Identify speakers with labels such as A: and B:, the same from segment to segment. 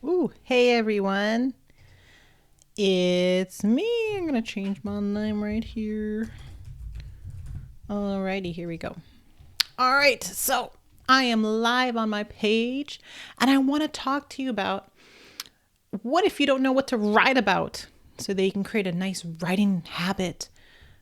A: Ooh, hey everyone. It's me. I'm going to change my name right here. Alrighty, here we go. All right, so I am live on my page and I want to talk to you about what if you don't know what to write about so that you can create a nice writing habit,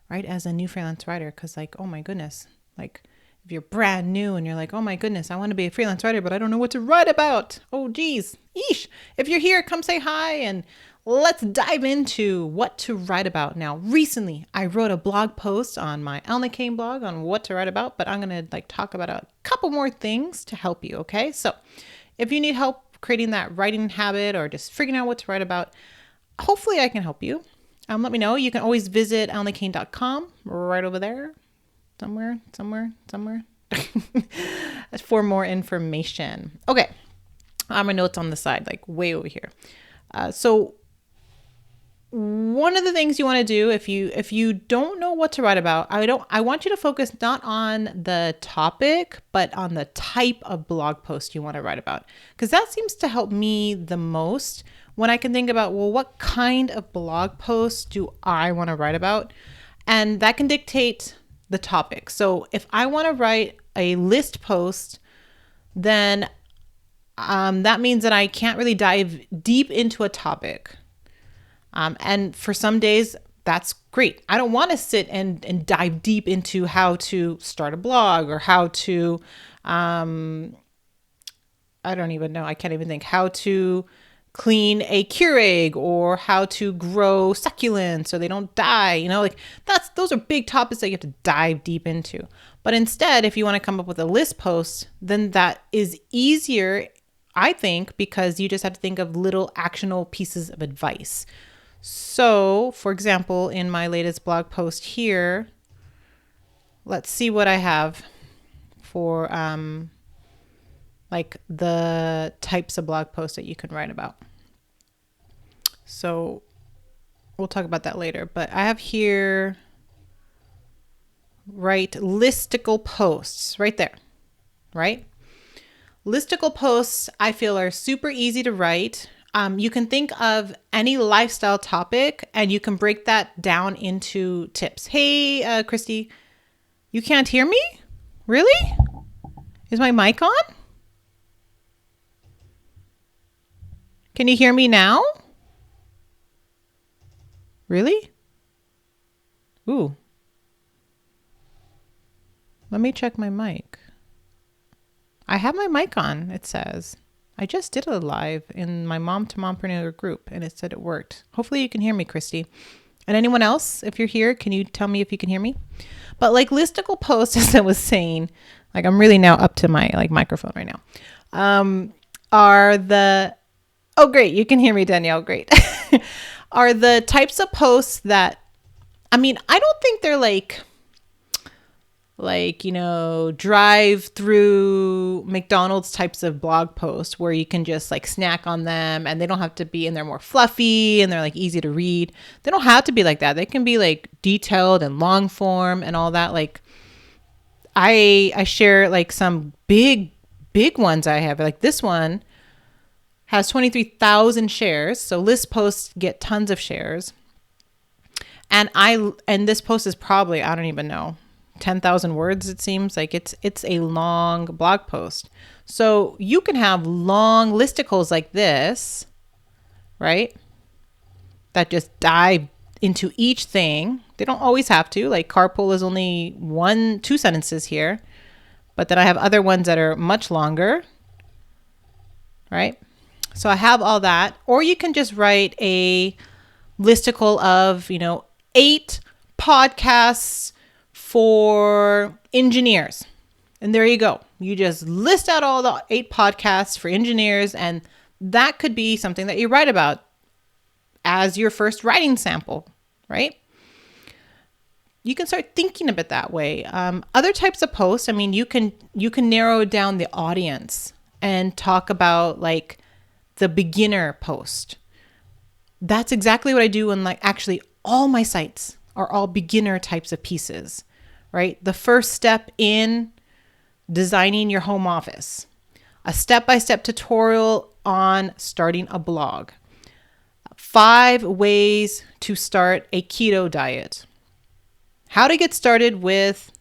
A: right? As a new freelance writer, because, like, oh my goodness, like, if you're brand new and you're like, oh my goodness, I want to be a freelance writer, but I don't know what to write about. Oh, geez. Eesh. If you're here, come say hi and let's dive into what to write about. Now, recently, I wrote a blog post on my Elna Cain blog on what to write about, but I'm going to talk about a couple more things to help you. Okay. So if you need help creating that writing habit or just figuring out what to write about, hopefully I can help you. Let me know. You can always visit elnacain.com right over there. Somewhere. For more information. Okay. My notes on the side, like way over here. So one of the things you want to do if you don't know what to write about, I want you to focus not on the topic, but on the type of blog post you want to write about. Because that seems to help me the most when I can think about, well, what kind of blog post do I want to write about? And that can dictate the topic. So if I want to write a list post, then that means that I can't really dive deep into a topic. And for some days, that's great. I don't want to sit and dive deep into how to start a blog or how to, I don't even know. I can't even think how to clean a Keurig or how to grow succulents so they don't die. Those are big topics that you have to dive deep into. But instead, if you want to come up with a list post, then that is easier, I think, because you just have to think of little actionable pieces of advice. So, for example, in my latest blog post here, let's see what I have for the types of blog posts that you can write about. So we'll talk about that later. But I have here, write listicle posts right there, right? Listicle posts, I feel, are super easy to write. You can think of any lifestyle topic and you can break that down into tips. Hey, Christy, you can't hear me? Really? Is my mic on? Can you hear me now? Really? Ooh. Let me check my mic. I have my mic on, it says. I just did a live in my Mom to Mompreneur group and it said it worked. Hopefully you can hear me, Christy. And anyone else, if you're here, can you tell me if you can hear me? But like listicle posts, as I was saying, like I'm really now up to my microphone right now, oh great, you can hear me, Danielle, great. Are the types of posts that, I don't think they're like, drive through McDonald's types of blog posts where you can just snack on them and they don't have to be, and they're more fluffy and they're easy to read. They don't have to be like that. They can be detailed and long form and all that. I share some big ones I have. This one has 23,000 shares. So list posts get tons of shares. And this post is probably, I don't even know, 10,000 words. It seems like it's a long blog post. So you can have long listicles like this, right? That just dive into each thing. They don't always have to. Carpool is only 1-2 sentences here, but then I have other ones that are much longer, right? So I have all that. Or you can just write a listicle of 8 podcasts for engineers. And there you go. You just list out all the 8 podcasts for engineers, and that could be something that you write about as your first writing sample, right? You can start thinking of it that way. Other types of posts, you can narrow down the audience and talk about the beginner post. That's exactly what I do in actually all my sites are all beginner types of pieces, right? The first step in designing your home office, a step-by-step tutorial on starting a blog. 5 ways to start a keto diet. How to get started with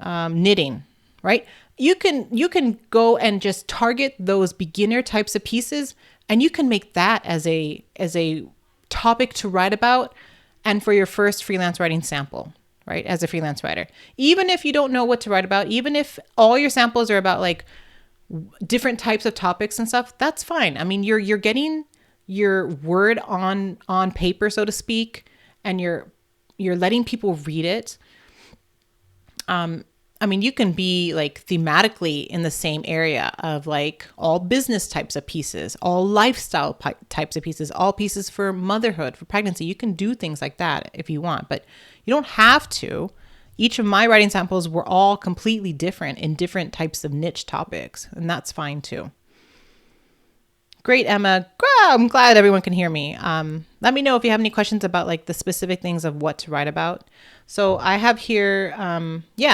A: knitting, right? You can go and just target those beginner types of pieces, and you can make that as a topic to write about, and for your first freelance writing sample, right? As a freelance writer, even if you don't know what to write about, even if all your samples are about like different types of topics and stuff, that's fine. I mean, you're getting your word on paper, so to speak, and you're letting people read it. I mean, you can be like thematically in the same area of like all business types of pieces, all lifestyle types of pieces, all pieces for motherhood, for pregnancy. You can do things like that if you want, but you don't have to. Each of my writing samples were all completely different in different types of niche topics, and that's fine too. Great, Emma. I'm glad everyone can hear me. Let me know if you have any questions about like the specific things of what to write about. So I have here,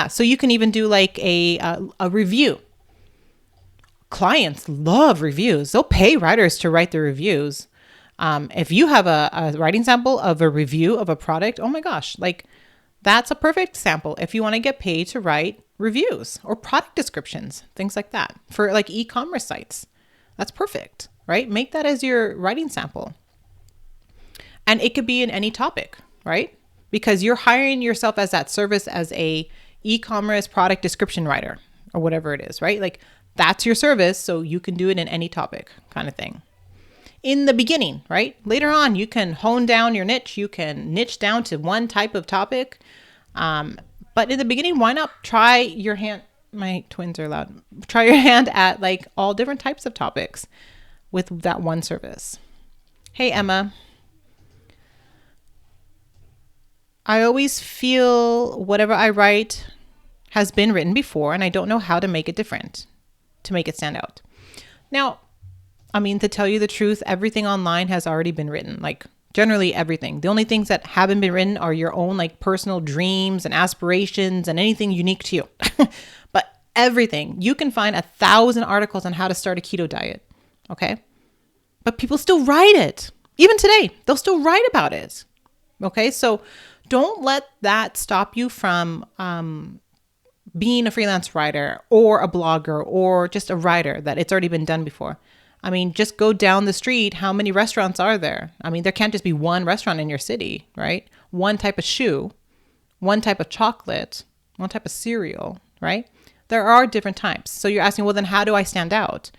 A: so you can even do like a review. Clients love reviews. They'll pay writers to write the reviews. If you have a writing sample of a review of a product, oh my gosh, like that's a perfect sample if you want to get paid to write reviews or product descriptions, things like that for like e-commerce sites. That's perfect, right? Make that as your writing sample. And it could be in any topic, right? Because you're hiring yourself as that service as a e-commerce product description writer or whatever it is, right? Like that's your service. So you can do it in any topic kind of thing. In the beginning, right? Later on, you can hone down your niche. You can niche down to one type of topic. But in the beginning, why not try your hand? My twins are loud. Try your hand at like all different types of topics with that one service. Hey, Emma. I always feel whatever I write has been written before, and I don't know how to make it different, to make it stand out. Now, I mean, to tell you the truth, everything online has already been written, like generally everything. The only things that haven't been written are your own like personal dreams and aspirations and anything unique to you. But everything, you can find 1,000 articles on how to start a keto diet. Okay. But people still write it. Even today, they'll still write about it. Okay. So don't let that stop you from being a freelance writer or a blogger or just a writer that it's already been done before. I mean, just go down the street. How many restaurants are there? I mean, there can't just be one restaurant in your city, right? One type of shoe, one type of chocolate, one type of cereal, right? There are different types. So you're asking, well, then how do I stand out?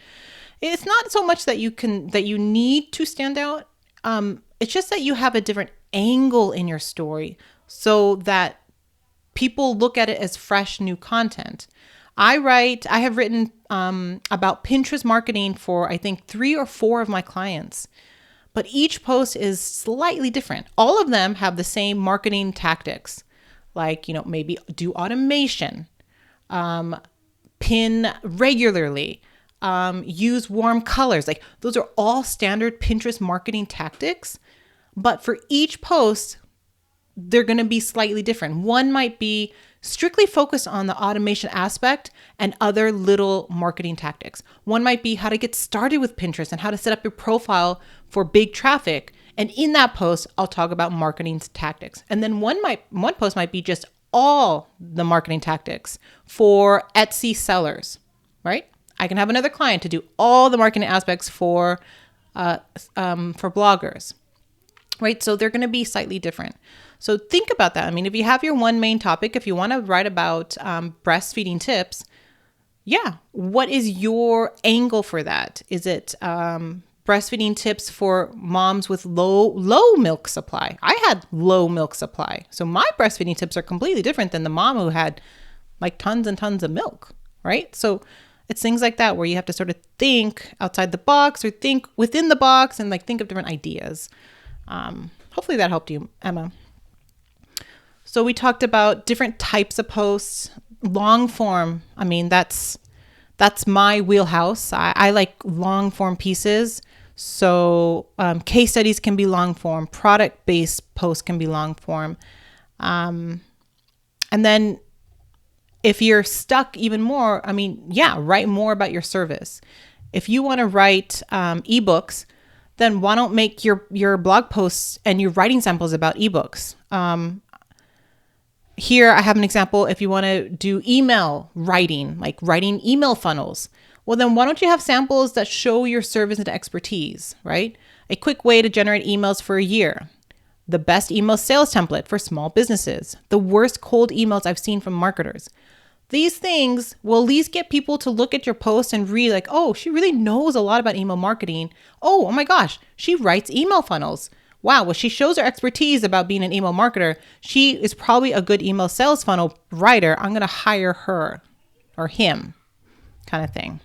A: It's not so much that you need to stand out. It's just that you have a different angle in your story so that people look at it as fresh, new content. I have written about Pinterest marketing for, I think, 3 or 4 of my clients, but each post is slightly different. All of them have the same marketing tactics, like, maybe do automation, pin regularly, use warm colors. Like those are all standard Pinterest marketing tactics, but for each post, they're going to be slightly different. One might be strictly focused on the automation aspect and other little marketing tactics. One might be how to get started with Pinterest and how to set up your profile for big traffic. And in that post, I'll talk about marketing tactics. And then one post might be just all the marketing tactics for Etsy sellers, right? I can have another client to do all the marketing aspects for bloggers, right? So they're going to be slightly different. So think about that. I mean, if you have your one main topic, if you want to write about breastfeeding tips, what is your angle for that? Is it breastfeeding tips for moms with low milk supply? I had low milk supply. So my breastfeeding tips are completely different than the mom who had like tons and tons of milk, right? So it's things like that where you have to sort of think outside the box or think within the box and like think of different ideas. Hopefully that helped you, Emma. So we talked about different types of posts, long form. I mean, that's my wheelhouse. I like long form pieces. So case studies can be long form, product based posts can be long form. And then if you're stuck even more, I mean, write more about your service. If you want to write ebooks, then why don't make your blog posts and your writing samples about ebooks? Here I have an example. If you want to do email writing, like writing email funnels, well, then why don't you have samples that show your service and expertise, right? A quick way to generate emails for a year. The best email sales template for small businesses. The worst cold emails I've seen from marketers. These things will at least get people to look at your post and read like, oh, she really knows a lot about email marketing. Oh my gosh, she writes email funnels. Wow, well, she shows her expertise about being an email marketer. She is probably a good email sales funnel writer. I'm going to hire her or him, kind of thing.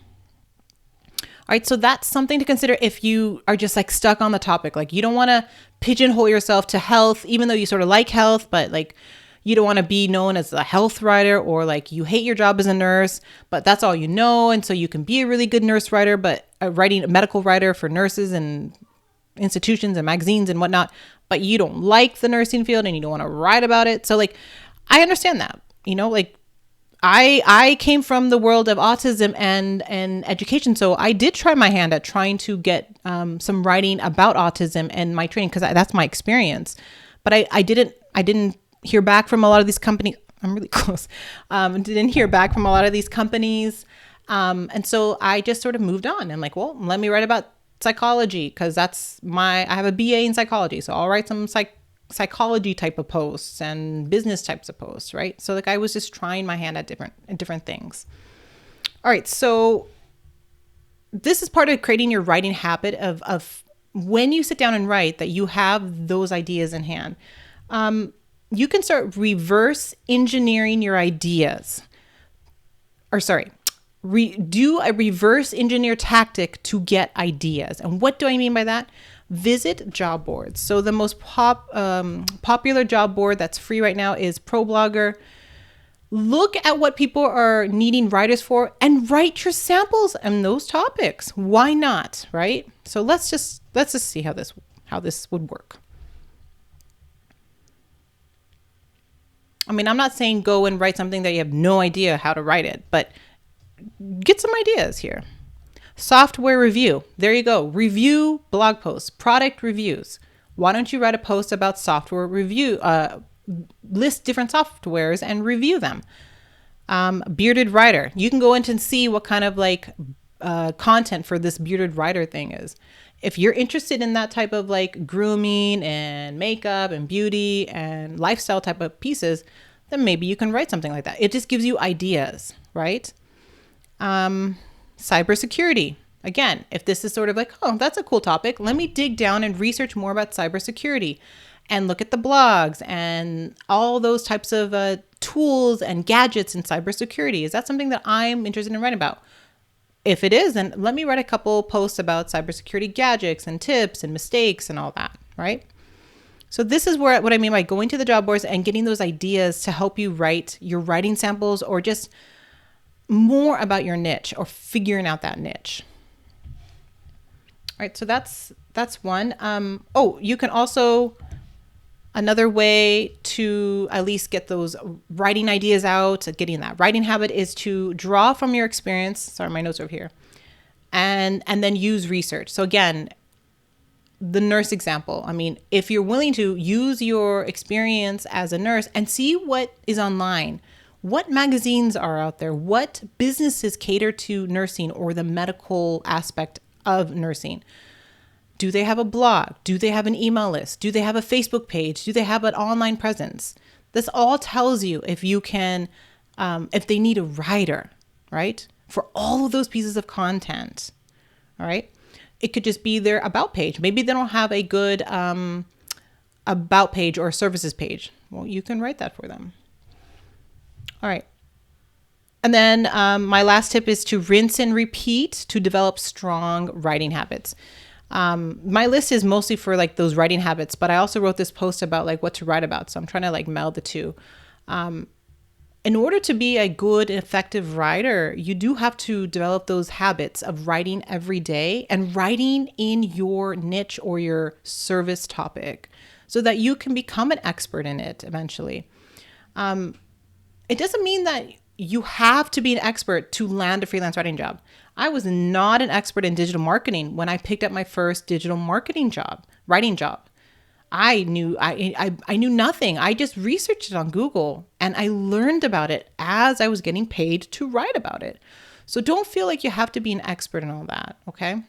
A: All right, so that's something to consider if you are just like stuck on the topic. Like you don't want to pigeonhole yourself to health, even though you sort of like health, but like you don't want to be known as a health writer, or like you hate your job as a nurse, but that's all you know. And so you can be a really good nurse writer, but writing a medical writer for nurses and institutions and magazines and whatnot, but you don't like the nursing field and you don't want to write about it. So like, I understand that, like I came from the world of autism and education. So I did try my hand at trying to get some writing about autism and my training, because that's my experience. But I didn't hear back from a lot of these companies. I'm really close. Didn't hear back from a lot of these companies. And so I just sort of moved on. I'm like, well, let me write about psychology, because I have a BA in psychology. So I'll write some psychology type of posts and business types of posts, right? So like I was just trying my hand at different things. All right, so this is part of creating your writing habit of when you sit down and write, that you have those ideas in hand. You can start reverse engineering your ideas. Do a reverse engineer tactic to get ideas. And what do I mean by that? Visit job boards. So the most popular job board that's free right now is ProBlogger. Look at what people are needing writers for and write your samples on those topics. Why not, right? So let's just see how this would work. I mean, I'm not saying go and write something that you have no idea how to write it, but get some ideas here. Software review. There you go. Review blog posts, product reviews. Why don't you write a post about software review? List different softwares and review them. Bearded writer. You can go into and see what kind of like content for this bearded writer thing is. If you're interested in that type of like grooming and makeup and beauty and lifestyle type of pieces, then maybe you can write something like that. It just gives you ideas, right? Cybersecurity. Again, if this is sort of like, oh, that's a cool topic, let me dig down and research more about cybersecurity and look at the blogs and all those types of tools and gadgets in cybersecurity. Is that something that I'm interested in writing about? If it is, then let me write a couple posts about cybersecurity gadgets and tips and mistakes and all that, right? So this is what I mean by going to the job boards and getting those ideas to help you write your writing samples, or just more about your niche or figuring out that niche. All right, so that's one. You can also, another way to at least get those writing ideas out, getting that writing habit, is to draw from your experience. Sorry, my notes are over here. And then use research. So again, the nurse example. I mean, if you're willing to use your experience as a nurse and see what is online, what magazines are out there, what businesses cater to nursing or the medical aspect of nursing. Do they have a blog? Do they have an email list? Do they have a Facebook page? Do they have an online presence? This all tells you if you can, if they need a writer, right? For all of those pieces of content, all right? It could just be their about page. Maybe they don't have a good about page or services page. Well, you can write that for them. All right. And then my last tip is to rinse and repeat to develop strong writing habits. My list is mostly for like those writing habits, but I also wrote this post about like what to write about. So I'm trying to like meld the two. In order to be a good, effective writer, you do have to develop those habits of writing every day and writing in your niche or your service topic so that you can become an expert in it eventually. It doesn't mean that you have to be an expert to land a freelance writing job. I was not an expert in digital marketing when I picked up my first digital marketing job, writing job. I knew nothing. I just researched it on Google and I learned about it as I was getting paid to write about it. So don't feel like you have to be an expert in all that, okay?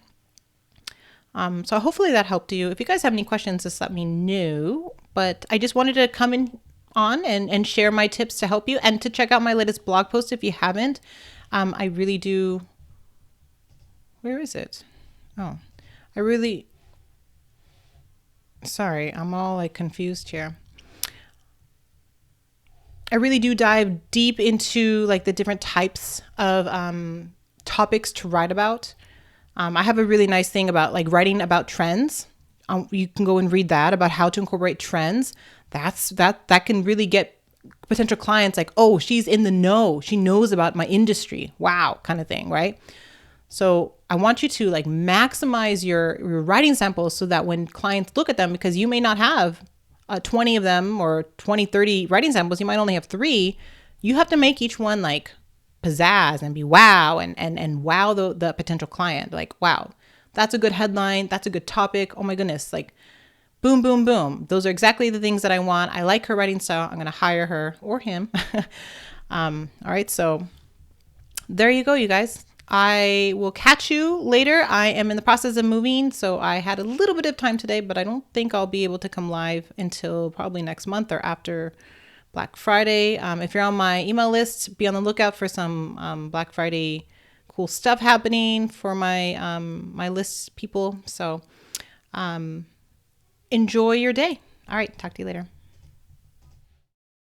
A: So hopefully that helped you. If you guys have any questions, just let me know. But I just wanted to come in on and share my tips to help you and to check out my latest blog post if you haven't. I really do. Where is it? Oh, I really. Sorry, I'm all like confused here. I really do dive deep into like the different types of topics to write about. I have a really nice thing about like writing about trends. You can go and read that about how to incorporate trends. That can really get potential clients like, oh, she's in the know. She knows about my industry. Wow, kind of thing, right? So I want you to like maximize your writing samples so that when clients look at them, because you may not have 20 of them or 20, 30 writing samples, you might only have 3. You have to make each one like pizzazz and be wow and wow the potential client. Like, wow, that's a good headline. That's a good topic. Oh my goodness. Like boom, boom, boom. Those are exactly the things that I want. I like her writing style. I'm going to hire her or him. All right. So there you go, you guys. I will catch you later. I am in the process of moving, so I had a little bit of time today, but I don't think I'll be able to come live until probably next month or after Black Friday. If you're on my email list, be on the lookout for some Black Friday cool stuff happening for my my list people. So enjoy your day. All right, talk to you later.